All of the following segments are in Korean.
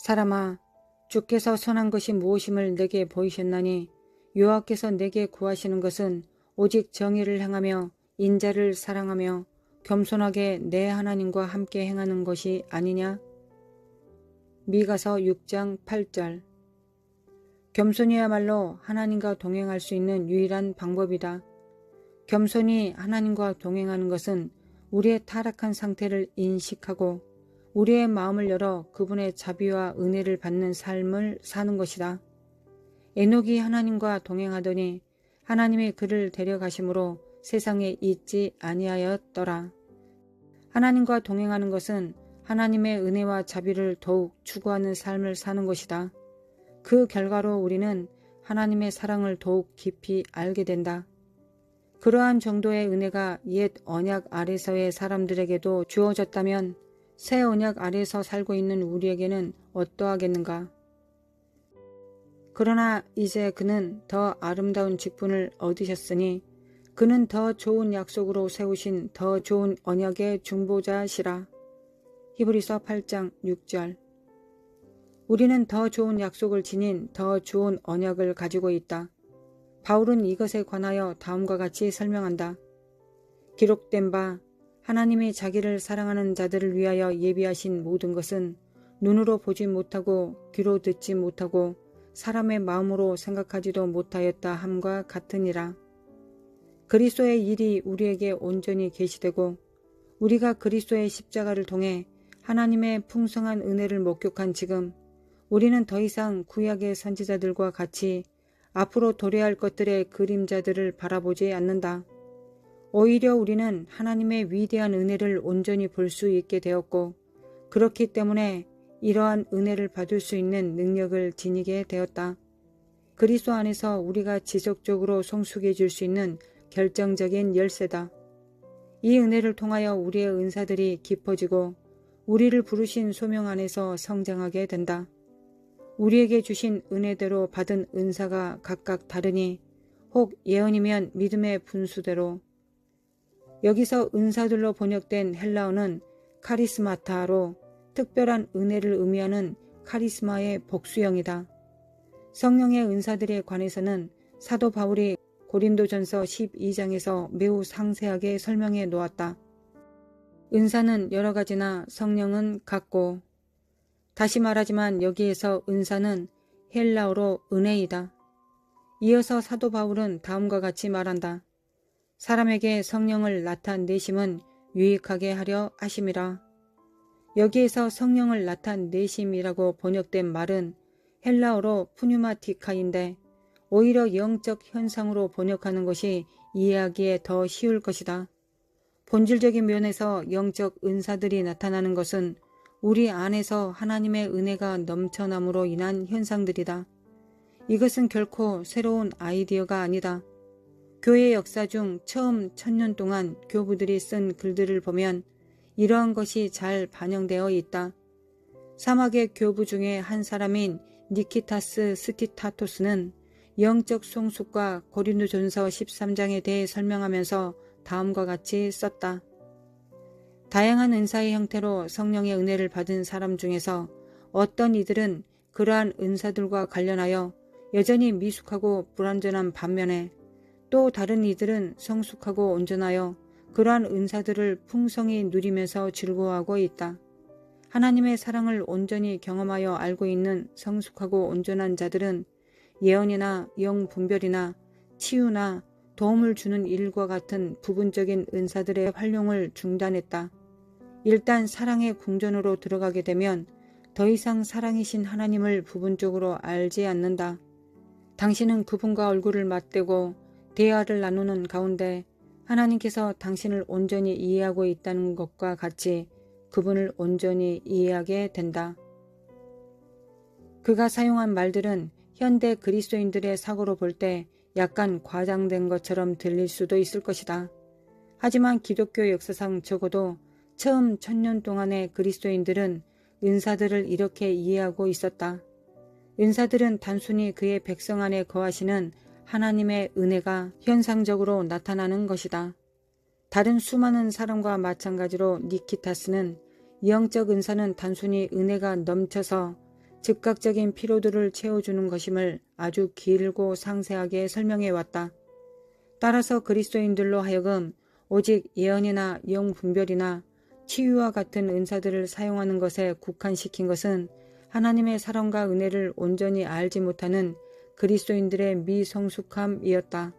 사람아, 주께서 선한 것이 무엇임을 내게 보이셨나니 여호와께서 내게 구하시는 것은 오직 정의를 행하며 인자를 사랑하며 겸손하게 내 하나님과 함께 행하는 것이 아니냐? 미가서 6장 8절. 겸손이야말로 하나님과 동행할 수 있는 유일한 방법이다. 겸손히 하나님과 동행하는 것은 우리의 타락한 상태를 인식하고 우리의 마음을 열어 그분의 자비와 은혜를 받는 삶을 사는 것이다. 에녹이 하나님과 동행하더니 하나님이 그를 데려가심으로 세상에 있지 아니하였더라. 하나님과 동행하는 것은 하나님의 은혜와 자비를 더욱 추구하는 삶을 사는 것이다. 그 결과로 우리는 하나님의 사랑을 더욱 깊이 알게 된다. 그러한 정도의 은혜가 옛 언약 아래서의 사람들에게도 주어졌다면 새 언약 아래서 살고 있는 우리에게는 어떠하겠는가? 그러나 이제 그는 더 아름다운 직분을 얻으셨으니 그는 더 좋은 약속으로 세우신 더 좋은 언약의 중보자시라. 히브리서 8장 6절. 우리는 더 좋은 약속을 지닌 더 좋은 언약을 가지고 있다. 바울은 이것에 관하여 다음과 같이 설명한다. 기록된 바 하나님이 자기를 사랑하는 자들을 위하여 예비하신 모든 것은 눈으로 보지 못하고 귀로 듣지 못하고 사람의 마음으로 생각하지도 못하였다 함과 같으니라. 그리스도의 일이 우리에게 온전히 계시되고 우리가 그리스도의 십자가를 통해 하나님의 풍성한 은혜를 목격한 지금 우리는 더 이상 구약의 선지자들과 같이 앞으로 도래할 것들의 그림자들을 바라보지 않는다. 오히려 우리는 하나님의 위대한 은혜를 온전히 볼 수 있게 되었고 그렇기 때문에 이러한 은혜를 받을 수 있는 능력을 지니게 되었다. 그리스도 안에서 우리가 지속적으로 성숙해질 수 있는 결정적인 열쇠다. 이 은혜를 통하여 우리의 은사들이 깊어지고 우리를 부르신 소명 안에서 성장하게 된다. 우리에게 주신 은혜대로 받은 은사가 각각 다르니 혹 예언이면 믿음의 분수대로. 여기서 은사들로 번역된 헬라어는 카리스마타로 특별한 은혜를 의미하는 카리스마의 복수형이다. 성령의 은사들에 관해서는 사도 바울이 고린도전서 12장에서 매우 상세하게 설명해 놓았다. 은사는 여러 가지나 성령은 같고, 다시 말하지만 여기에서 은사는 헬라어로 은혜이다. 이어서 사도 바울은 다음과 같이 말한다. 사람에게 성령을 나타내심은 유익하게 하려 하심이라. 여기에서 성령을 나타내심이라고 번역된 말은 헬라어로 푸뉴마티카인데 오히려 영적 현상으로 번역하는 것이 이해하기에 더 쉬울 것이다. 본질적인 면에서 영적 은사들이 나타나는 것은 우리 안에서 하나님의 은혜가 넘쳐남으로 인한 현상들이다. 이것은 결코 새로운 아이디어가 아니다. 교회 역사 중 처음 1000년 동안 교부들이 쓴 글들을 보면 이러한 것이 잘 반영되어 있다. 사막의 교부 중에 한 사람인 니키타스 스티타토스는 영적 성숙과 고린도전서 13장에 대해 설명하면서 다음과 같이 썼다. 다양한 은사의 형태로 성령의 은혜를 받은 사람 중에서 어떤 이들은 그러한 은사들과 관련하여 여전히 미숙하고 불완전한 반면에 또 다른 이들은 성숙하고 온전하여 그러한 은사들을 풍성히 누리면서 즐거워하고 있다. 하나님의 사랑을 온전히 경험하여 알고 있는 성숙하고 온전한 자들은 예언이나 영분별이나 치유나 도움을 주는 일과 같은 부분적인 은사들의 활용을 중단했다. 일단 사랑의 궁전으로 들어가게 되면 더 이상 사랑이신 하나님을 부분적으로 알지 않는다. 당신은 그분과 얼굴을 맞대고 대화를 나누는 가운데 하나님께서 당신을 온전히 이해하고 있다는 것과 같이 그분을 온전히 이해하게 된다. 그가 사용한 말들은 현대 그리스도인들의 사고로 볼 때 약간 과장된 것처럼 들릴 수도 있을 것이다. 하지만 기독교 역사상 적어도 처음 1000년 동안의 그리스도인들은 은사들을 이렇게 이해하고 있었다. 은사들은 단순히 그의 백성 안에 거하시는 하나님의 은혜가 현상적으로 나타나는 것이다. 다른 수많은 사람과 마찬가지로 니키타스는 영적 은사는 단순히 은혜가 넘쳐서 즉각적인 피로들을 채워주는 것임을 아주 길고 상세하게 설명해 왔다. 따라서 그리스도인들로 하여금 오직 예언이나 영분별이나 치유와 같은 은사들을 사용하는 것에 국한시킨 것은 하나님의 사랑과 은혜를 온전히 알지 못하는 그리스도인들의 미성숙함이었다.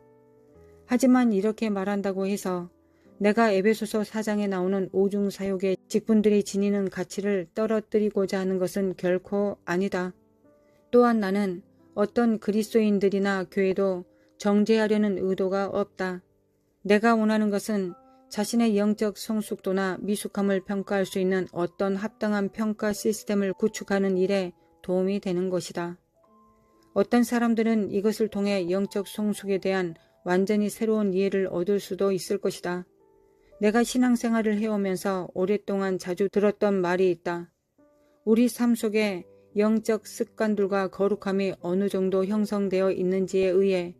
하지만 이렇게 말한다고 해서 내가 에베소서 4장에 나오는 오중사욕의 직분들이 지니는 가치를 떨어뜨리고자 하는 것은 결코 아니다. 또한 나는 어떤 그리스도인들이나 교회도 정죄하려는 의도가 없다. 내가 원하는 것은 자신의 영적 성숙도나 미숙함을 평가할 수 있는 어떤 합당한 평가 시스템을 구축하는 일에 도움이 되는 것이다. 어떤 사람들은 이것을 통해 영적 성숙에 대한 완전히 새로운 이해를 얻을 수도 있을 것이다. 내가 신앙생활을 해오면서 오랫동안 자주 들었던 말이 있다. 우리 삶 속에 영적 습관들과 거룩함이 어느 정도 형성되어 있는지에 의해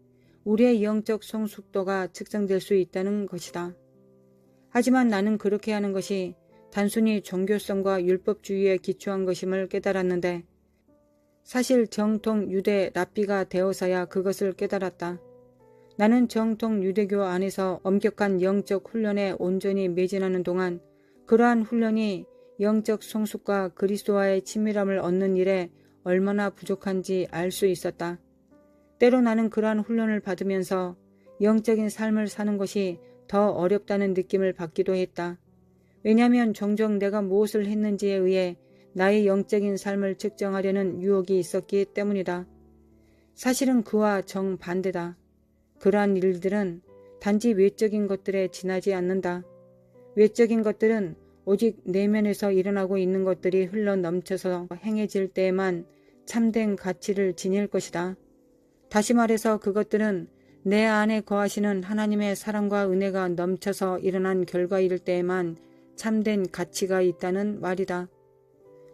우리의 영적 성숙도가 측정될 수 있다는 것이다. 하지만 나는 그렇게 하는 것이 단순히 종교성과 율법주의에 기초한 것임을 깨달았는데 사실 정통 유대 랍비가 되어서야 그것을 깨달았다. 나는 정통 유대교 안에서 엄격한 영적 훈련에 온전히 매진하는 동안 그러한 훈련이 영적 성숙과 그리스도와의 친밀함을 얻는 일에 얼마나 부족한지 알 수 있었다. 때로 나는 그러한 훈련을 받으면서 영적인 삶을 사는 것이 더 어렵다는 느낌을 받기도 했다. 왜냐하면 종종 내가 무엇을 했는지에 의해 나의 영적인 삶을 측정하려는 유혹이 있었기 때문이다. 사실은 그와 정반대다. 그러한 일들은 단지 외적인 것들에 지나지 않는다. 외적인 것들은 오직 내면에서 일어나고 있는 것들이 흘러 넘쳐서 행해질 때에만 참된 가치를 지닐 것이다. 다시 말해서 그것들은 내 안에 거하시는 하나님의 사랑과 은혜가 넘쳐서 일어난 결과일 때에만 참된 가치가 있다는 말이다.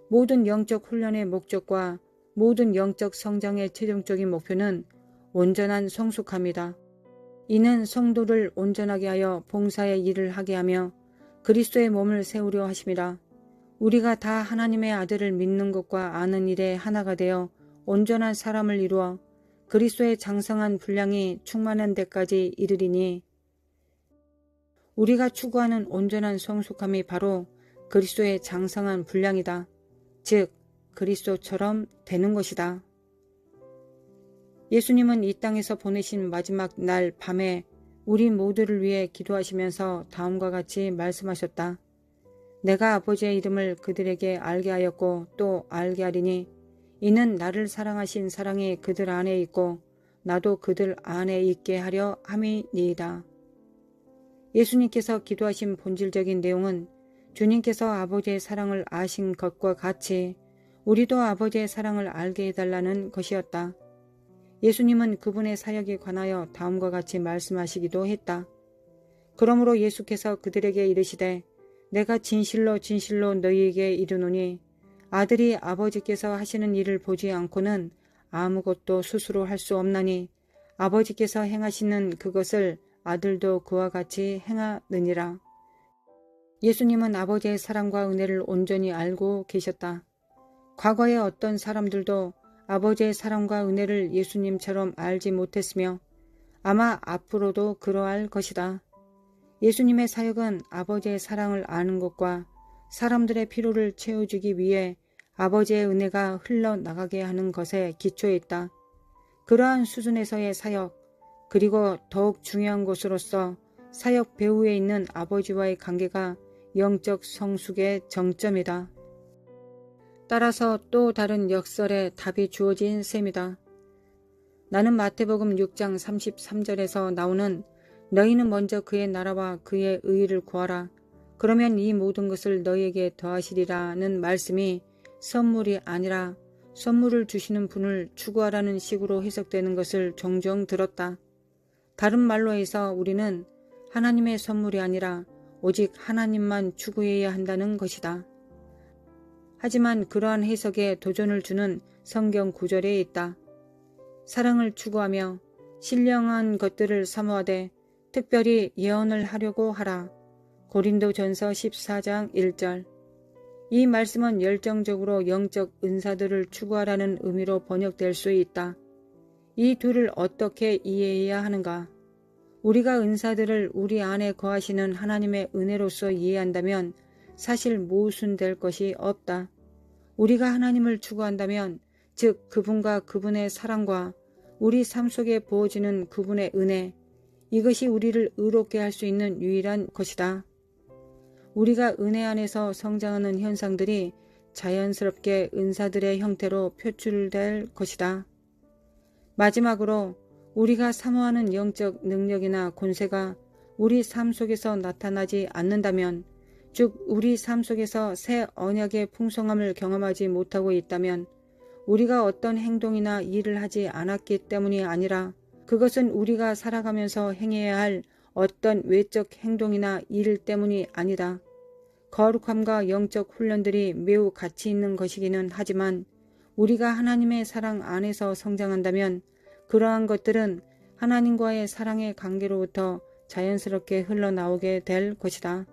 모든 영적 훈련의 목적과 모든 영적 성장의 최종적인 목표는 온전한 성숙함이다. 이는 성도를 온전하게 하여 봉사의 일을 하게 하며 그리스도의 몸을 세우려 하심이라. 우리가 다 하나님의 아들을 믿는 것과 아는 일에 하나가 되어 온전한 사람을 이루어 그리스도의 장성한 분량이 충만한 데까지 이르리니 우리가 추구하는 온전한 성숙함이 바로 그리스도의 장성한 분량이다. 즉 그리스도처럼 되는 것이다. 예수님은 이 땅에서 보내신 마지막 날 밤에 우리 모두를 위해 기도하시면서 다음과 같이 말씀하셨다. 내가 아버지의 이름을 그들에게 알게 하였고 또 알게 하리니 이는 나를 사랑하신 사랑이 그들 안에 있고 나도 그들 안에 있게 하려 함이니이다. 예수님께서 기도하신 본질적인 내용은 주님께서 아버지의 사랑을 아신 것과 같이 우리도 아버지의 사랑을 알게 해달라는 것이었다. 예수님은 그분의 사역에 관하여 다음과 같이 말씀하시기도 했다. 그러므로 예수께서 그들에게 이르시되 내가 진실로 진실로 너희에게 이르노니 아들이 아버지께서 하시는 일을 보지 않고는 아무것도 스스로 할 수 없나니 아버지께서 행하시는 그것을 아들도 그와 같이 행하느니라. 예수님은 아버지의 사랑과 은혜를 온전히 알고 계셨다. 과거의 어떤 사람들도 아버지의 사랑과 은혜를 예수님처럼 알지 못했으며 아마 앞으로도 그러할 것이다. 예수님의 사역은 아버지의 사랑을 아는 것과 사람들의 필요를 채워주기 위해 아버지의 은혜가 흘러나가게 하는 것에 기초해 있다. 그러한 수준에서의 사역, 그리고 더욱 중요한 것으로서 사역 배후에 있는 아버지와의 관계가 영적 성숙의 정점이다. 따라서 또 다른 역설의 답이 주어진 셈이다. 나는 마태복음 6장 33절에서 나오는 너희는 먼저 그의 나라와 그의 의의를 구하라. 그러면 이 모든 것을 너희에게 더하시리라는 말씀이 선물이 아니라 선물을 주시는 분을 추구하라는 식으로 해석되는 것을 종종 들었다. 다른 말로 해서 우리는 하나님의 선물이 아니라 오직 하나님만 추구해야 한다는 것이다. 하지만 그러한 해석에 도전을 주는 성경 구절에 있다. 사랑을 추구하며 신령한 것들을 사모하되 특별히 예언을 하려고 하라. 고린도전서 14장 1절. 이 말씀은 열정적으로 영적 은사들을 추구하라는 의미로 번역될 수 있다. 이 둘을 어떻게 이해해야 하는가? 우리가 은사들을 우리 안에 거하시는 하나님의 은혜로서 이해한다면 사실 모순될 것이 없다. 우리가 하나님을 추구한다면 즉 그분과 그분의 사랑과 우리 삶 속에 부어지는 그분의 은혜, 이것이 우리를 의롭게 할 수 있는 유일한 것이다. 우리가 은혜 안에서 성장하는 현상들이 자연스럽게 은사들의 형태로 표출될 것이다. 마지막으로 우리가 사모하는 영적 능력이나 권세가 우리 삶 속에서 나타나지 않는다면, 즉 우리 삶 속에서 새 언약의 풍성함을 경험하지 못하고 있다면 우리가 어떤 행동이나 일을 하지 않았기 때문이 아니라 그것은 우리가 살아가면서 행해야 할 어떤 외적 행동이나 일 때문이 아니다. 거룩함과 영적 훈련들이 매우 가치 있는 것이기는 하지만 우리가 하나님의 사랑 안에서 성장한다면 그러한 것들은 하나님과의 사랑의 관계로부터 자연스럽게 흘러나오게 될 것이다.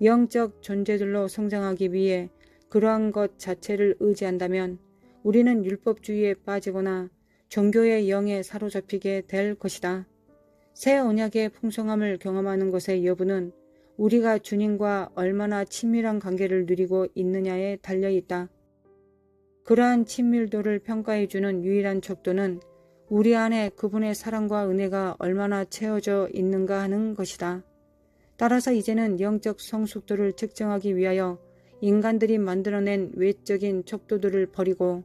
영적 존재들로 성장하기 위해 그러한 것 자체를 의지한다면 우리는 율법주의에 빠지거나 종교의 영에 사로잡히게 될 것이다. 새 언약의 풍성함을 경험하는 것의 여부는 우리가 주님과 얼마나 친밀한 관계를 누리고 있느냐에 달려있다. 그러한 친밀도를 평가해주는 유일한 척도는 우리 안에 그분의 사랑과 은혜가 얼마나 채워져 있는가 하는 것이다. 따라서 이제는 영적 성숙도를 측정하기 위하여 인간들이 만들어낸 외적인 척도들을 버리고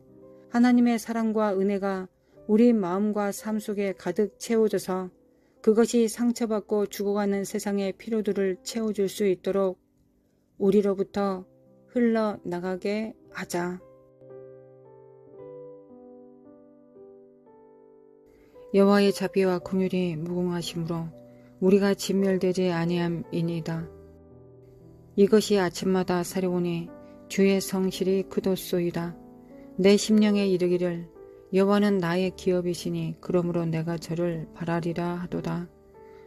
하나님의 사랑과 은혜가 우리 마음과 삶 속에 가득 채워져서 그것이 상처받고 죽어가는 세상의 피로들을 채워줄 수 있도록 우리로부터 흘러나가게 하자. 여호와의 자비와 긍휼이 무궁하심으로 우리가 진멸되지 아니함이니이다. 이것이 아침마다 새로우니 주의 성실이 크도소이다. 내 심령에 이르기를 여호와는 나의 기업이시니 그러므로 내가 저를 바라리라 하도다.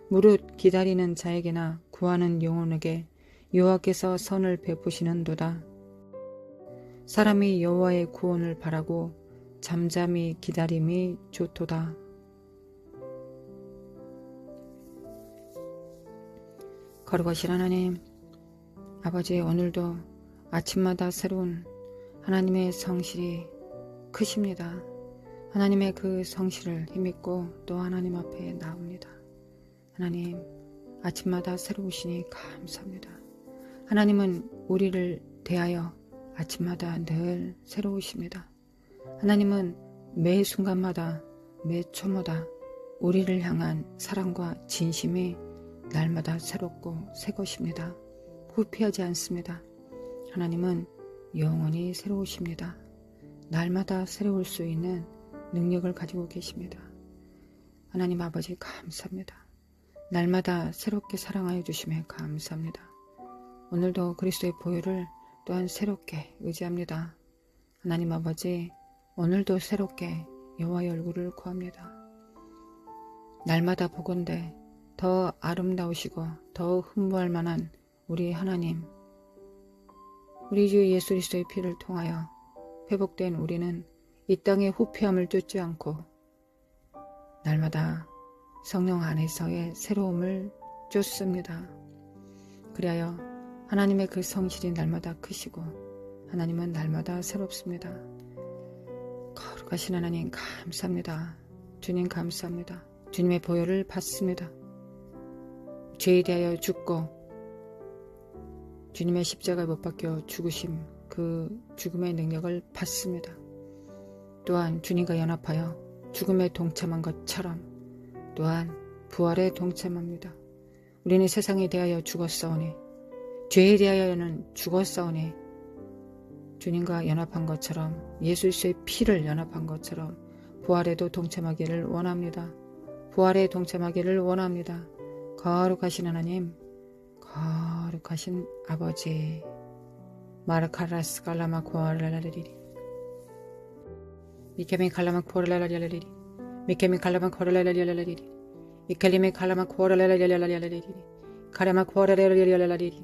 무릇 기다리는 자에게나 구하는 영혼에게 여호와께서 선을 베푸시는도다. 사람이 여호와의 구원을 바라고 잠잠히 기다림이 좋도다. 거룩하신 하나님, 아버지, 오늘도 아침마다 새로운 하나님의 성실이 크십니다. 하나님의 그 성실을 힘입고 또 하나님 앞에 나옵니다. 하나님, 아침마다 새로우시니 감사합니다. 하나님은 우리를 대하여 아침마다 늘 새로우십니다. 하나님은 매 순간마다 매 초마다 우리를 향한 사랑과 진심이 날마다 새롭고 새 것입니다. 후피하지 않습니다. 하나님은 영원히 새로우십니다. 날마다 새로울 수 있는 능력을 가지고 계십니다. 하나님 아버지 감사합니다. 날마다 새롭게 사랑하여 주심에 감사합니다. 오늘도 그리스도의 보혈을 또한 새롭게 의지합니다. 하나님 아버지, 오늘도 새롭게 여호와의 얼굴을 구합니다. 날마다 보건대 더 아름다우시고 더 흠모할 만한 우리 하나님, 우리 주 예수 그리스도의 피를 통하여 회복된 우리는 이 땅의 후피함을 쫓지 않고 날마다 성령 안에서의 새로움을 쫓습니다. 그리하여 하나님의 그 성실이 날마다 크시고 하나님은 날마다 새롭습니다. 거룩하신 하나님 감사합니다. 주님 감사합니다. 주님의 보혈을 받습니다. 죄에 대하여 죽고 주님의 십자가에 못 박혀 죽으심, 그 죽음의 능력을 받습니다. 또한 주님과 연합하여 죽음에 동참한 것처럼 또한 부활에 동참합니다. 우리는 세상에 대하여 죽었사오니 죄에 대하여는 죽었사오니 주님과 연합한 것처럼 예수 그리스도의 피를 연합한 것처럼 부활에도 동참하기를 원합니다. 부활에 동참하기를 원합니다. 거룩하신 하나님, 거룩하신 아버지, 마르카라스 갈라마 코알라라리리 미케미 칼라마 코알라라리리 미케미 칼라마 코알라라리리 이켈리미 칼라마 코알라라리리 카라마 코알라라리리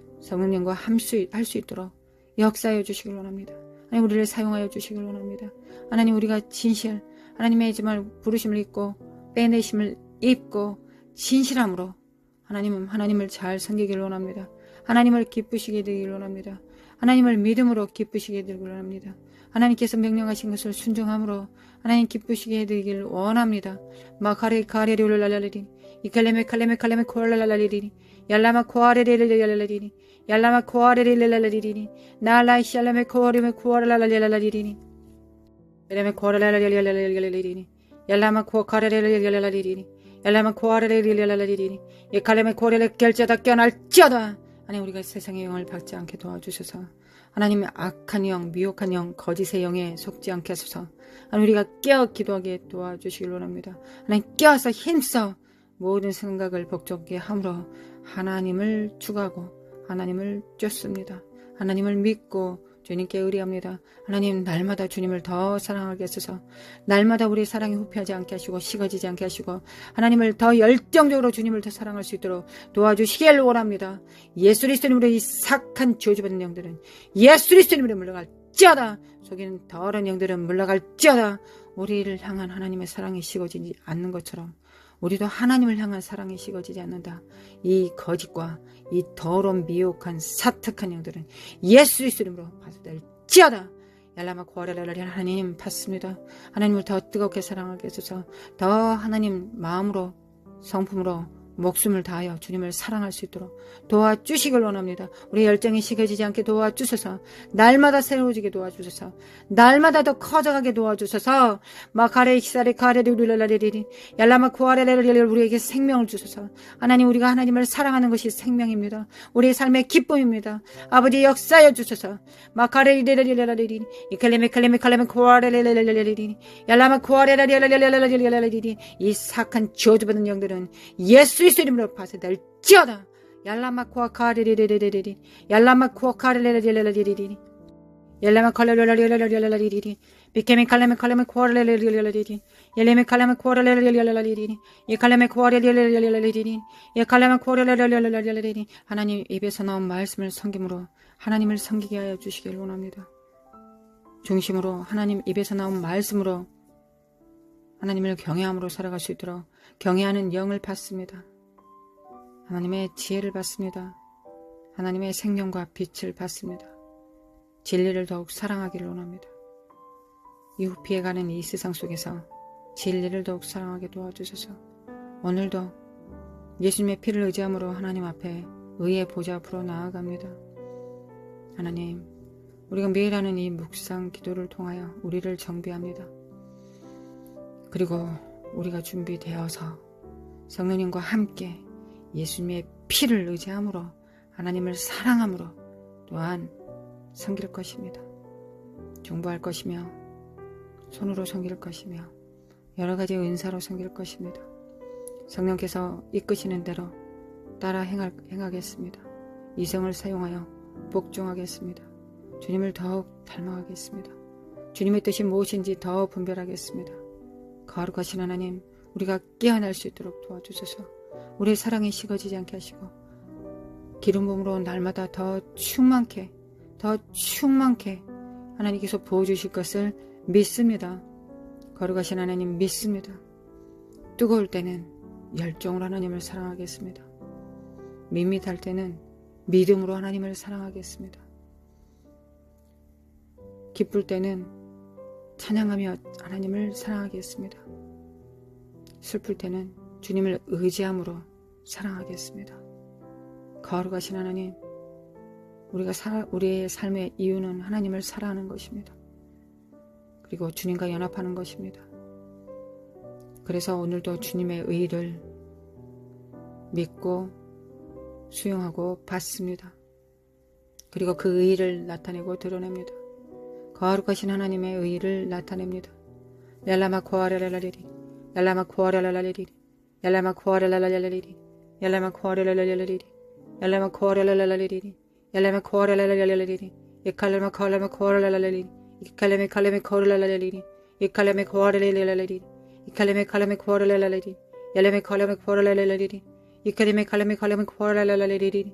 성령님과 할 수 있도록 역사하여 주시길 원합니다. 하나님 우리를 사용하여 주시길 원합니다. 하나님 우리가 진실 하나님의 정말 부르심을 입고 빼내심을 입고 진실함으로 하나님을 잘 섬기길 원합니다. 하나님을 기쁘시게 되길 원합니다. 하나님을 믿음으로 기쁘시게 되길 원합니다. 하나님께서 명령하신 것을 순종함으로 하나님 기쁘시게 되길 원합니다. 마카레 카레리를 랄랄리리 이칼레메 칼레메 칼레메 코랄랄랄리리 얄라마 코아레리를 랄랄리리 얄라마 코아레리를 랄랄리리 나라이 샬라메 코아레메 코아랄랄랄리리 베레메 코아랄랄랄리리 얄라마 코아레리를 랄랄리리 얄라마 코아레리를 랄랄리리 이칼레메 코아레를 결자다 껴날지어다. 하나님 우리가 세상의 영을 받지 않게 도와주셔서 하나님의 악한 영, 미혹한 영, 거짓의 영에 속지 않게 하소서. 하나님 우리가 깨어 기도하게 도와주시길 원합니다. 하나님 깨어서 힘써 모든 생각을 복잡하게 함으로 하나님을 추구하고 하나님을 쫓습니다. 하나님을 믿고 주님께 의뢰합니다. 하나님 날마다 주님을 더 사랑하게 하소서. 날마다 우리의 사랑이 후퇴하지 않게 하시고 식어지지 않게 하시고 하나님을 더 열정적으로 주님을 더 사랑할 수 있도록 도와주시길 원합니다. 예수 그리스도님으로 이 삭한 저주받는 영들은 예수 그리스도님으로 물러갈지어다. 속이는 더러운 영들은 물러갈지어다. 우리를 향한 하나님의 사랑이 식어지지 않는 것처럼 우리도 하나님을 향한 사랑이 식어지지 않는다. 이 거짓과 이 더러운 미혹한 사특한 영들은 예수 그리스도로 파수될지어다. 얄라마 고아라라리 하나님 받습니다. 하나님을 더 뜨겁게 사랑하게 해주셔서 더 하나님 마음으로 성품으로 목숨을 다하여 주님을 사랑할 수 있도록 도와주시길 원합니다. 우리 열정이 식어지지 않게 도와주셔서 날마다 새로워지게 도와주셔서 날마다 더 커져가게 도와주셔서 마카레 익사레 카레리 우리랄라리리 얄라마 쿠아레레리 우리에게 생명을 주셔서 하나님 우리가 하나님을 사랑하는 것이 생명입니다. 우리의 삶의 기쁨입니다. 아버지 역사여 주셔서 마카레리레리레리리 이칼레메 칼레메 칼레메 쿠아레레레리리 얄라마 쿠아레레리레리리 이 사악한 저주받은 영들은 예수 그리스도 이름으로 파쇄될지어다. 얄라마코아 카레레레레레리 얄라마코아 카레레레레레리 얄라마 칼레레레레레레리 비케메 칼레메 칼레메 코아레레레레레리 얄레메 칼레메 코아레레레레레리 이 칼레메 코아레레레레레리 이 칼레메 코아레레레레레리 하나님 입에서 나온 말씀을 섬김으로 하나님을 섬기게 하여 주시길 원합니다. 중심으로 하나님 입에서 나온 말씀으로 하나님을 경외함으로 살아갈 수 있도록 경외하는 영을 받습니다. 하나님의 지혜를 받습니다. 하나님의 생명과 빛을 받습니다. 진리를 더욱 사랑하기를 원합니다. 이후 피해가는 이 세상 속에서 진리를 더욱 사랑하게 도와주셔서 오늘도 예수님의 피를 의지함으로 하나님 앞에 의의 보좌 앞으로 나아갑니다. 하나님, 우리가 매일 하는 이 묵상 기도를 통하여 우리를 정비합니다. 그리고 우리가 준비되어서 성령님과 함께 예수님의 피를 의지함으로 하나님을 사랑함으로 또한 섬길 것입니다. 중보할 것이며 손으로 섬길 것이며 여러 가지 은사로 섬길 것입니다. 성령께서 이끄시는 대로 따라 행하겠습니다. 이성을 사용하여 복종하겠습니다. 주님을 더욱 닮아가겠습니다. 주님의 뜻이 무엇인지 더 분별하겠습니다. 거룩하신 하나님, 우리가 깨어날 수 있도록 도와주셔서 우리의 사랑이 식어지지 않게 하시고 기름 부음으로 날마다 더 충만케 하나님께서 부어주실 것을 믿습니다. 거룩하신 하나님 믿습니다. 뜨거울 때는 열정으로 하나님을 사랑하겠습니다. 밋밋할 때는 믿음으로 하나님을 사랑하겠습니다. 기쁠 때는 찬양하며 하나님을 사랑하겠습니다. 슬플 때는 주님을 의지함으로 사랑하겠습니다. 거룩하신 하나님, 우리의 삶의 이유는 하나님을 사랑하는 것입니다. 그리고 주님과 연합하는 것입니다. 그래서 오늘도 주님의 의를 믿고 수용하고 받습니다. 그리고 그 의를 나타내고 드러냅니다. 거룩하신 하나님의 의를 나타냅니다. 얄라마 코아레랄라리리 얄라마 코아레랄라리리 얄라마 코아레랄라리리 얄라마 코아레랄라리리 얄라마 코아레랄라리리 얄라마 코아레랄라리리 이칼레마 칼레마 코아레랄라리리 이칼레메 칼레메 코아레랄라리리 이칼레메 코아레랄라리리 이칼레메 칼레메 코아레랄라리리 얄레메 칼레메 코아레랄라리리 이칼레메 칼레메 칼레메 코아레랄라리리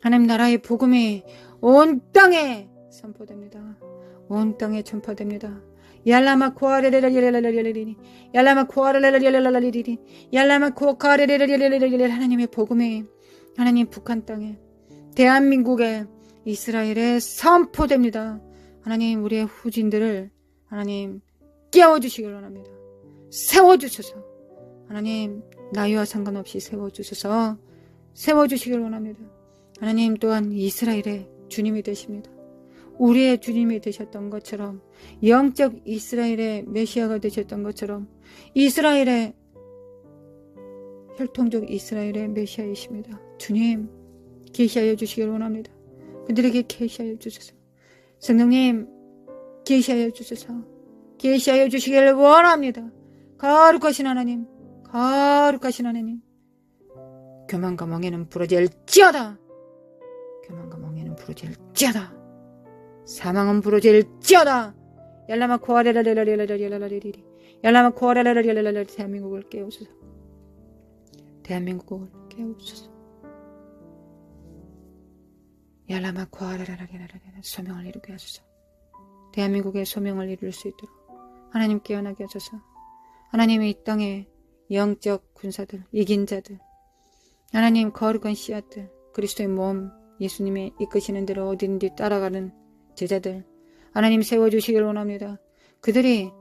하나님 나라의 복음이 온 땅에 선포됩니다. 온 땅에 전파됩니다. 얄라마 코아레레레레레레레레레레 얄라마 코아레레레레레레레레레 얄라마 코아레레레레레레레레 하나님의 복음이 하나님 북한 땅에 대한민국에 이스라엘에 선포됩니다. 하나님 우리의 후진들을 하나님 깨워주시길 원합니다. 세워주셔서 하나님 나이와 상관없이 세워주시길 원합니다. 하나님 또한 이스라엘의 주님이 되십니다. 우리의 주님이 되셨던 것처럼 영적 이스라엘의 메시아가 되셨던 것처럼 이스라엘의 혈통적 이스라엘의 메시아이십니다. 주님 계시하여 주시길 원합니다. 그들에게 계시하여 주소서. 성령님 계시하여 주소서. 계시하여 주시길 원합니다. 거룩하신 하나님 교만과 멍에는 부러질지어다. 사망은 부러질지어다. 얄라마 코아레라레라레라레라레라레리 얄라마 코아레라레라레라레 대한민국을 깨우소서. 대한민국을 깨우소서. 얄라마 코아레라레라레라 소명을 이루게 하소서. 대한민국의 소명을 이룰 수 있도록 하나님 깨어나게 하소서. 하나님의 이 땅에 영적 군사들, 이긴 자들, 하나님 거룩한 씨앗들, 그리스도의 몸, 예수님의 이끄시는 대로 어디든지 따라가는 제자들, 하나님 세워주시길 원합니다. 그들이,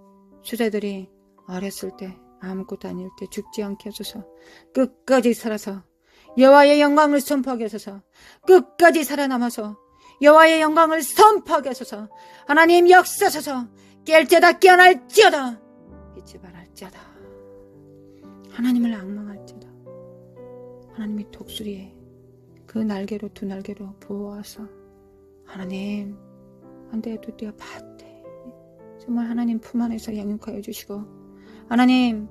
수자들이 어렸을 때, 아무것도 아닐 때 죽지 않게 하소서. 끝까지 살아서 여호와의 영광을 선포하게 하소서. 끝까지 살아남아서 여호와의 영광을 선포하게 하소서. 하나님 역사하소서. 깰지어다 깨어날지어다 잊지 말할지어다. 하나님을 악망할지어다. 하나님의 독수리에 그 날개로 두 날개로 부어와서 하나님 한 대에 두 대에 밭대 정말 하나님 품 안에서 양육하여 주시고 하나님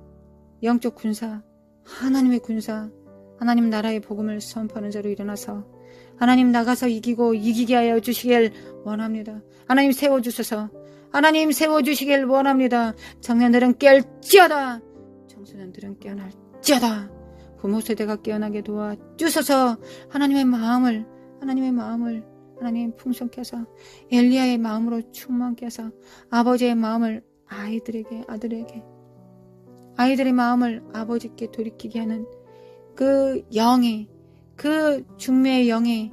영적 군사 하나님의 군사 하나님 나라의 복음을 선포하는 자로 일어나서 하나님 나가서 이기고 이기게 하여 주시길 원합니다. 하나님 세워주셔서 하나님 세워주시길 원합니다. 청년들은 깰지어다. 청소년들은 깨어날지어다. 부모 세대가 깨어나게 도와주셔서 하나님의 마음을 하나님 풍성케 해서 엘리야의 마음으로 충만케 해서 아버지의 마음을 아이들에게 아들에게 아이들의 마음을 아버지께 돌이키게 하는 그 영이 그 중매의 영이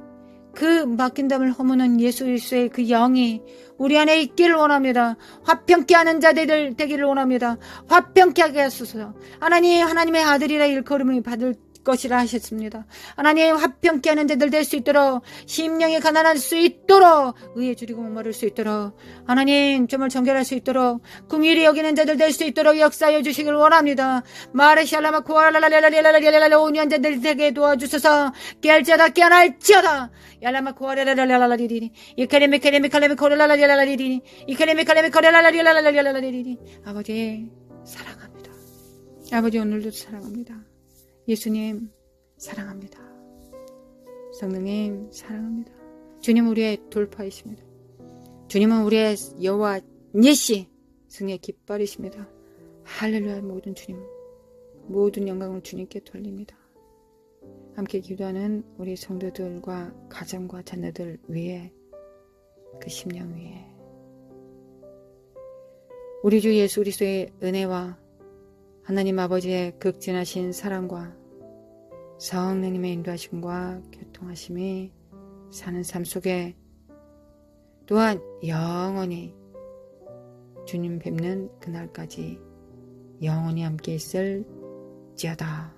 그 맡긴담을 허무는 예수 그리스도의 그 영이 우리 안에 있기를 원합니다. 화평케 하는 자들 되기를 원합니다. 화평케 하게 하소서. 하나님의 아들이라 일컬음을 받을 것이라 하셨습니다. 하나님 화평케 하는 자들 될 수 있도록 심령이 가난할 수 있도록 의에 줄이고 목마를 수 있도록 하나님 점을 정결할 수 있도록 궁일이 여기는 자들 될 수 있도록 역사하여 주시길 원합니다. 마르샬라마 코아라라라라라라라라 5년 자들 되게 도와주셔서 깨알지어다 깨어날지어다 얄라마 코아라라라라라리리 이카레미카레미카레미 코라라라라라리리 이카레미카레미 코라라라라라라리리 아버지 사랑합니다. 아버지 오늘도 사랑합니다. 예수님 사랑합니다. 성령님 사랑합니다. 주님 우리의 돌파이십니다. 주님은 우리의 여호와 니시 승리의 깃발이십니다. 할렐루야. 모든 주님 모든 영광을 주님께 돌립니다. 함께 기도하는 우리 성도들과 가정과 자녀들 위에 그 심령 위에 우리 주 예수 그리스도의 은혜와 하나님 아버지의 극진하신 사랑과 성령님의 인도하심과 교통하심이 사는 삶 속에 또한 영원히 주님 뵙는 그날까지 영원히 함께 있을지어다.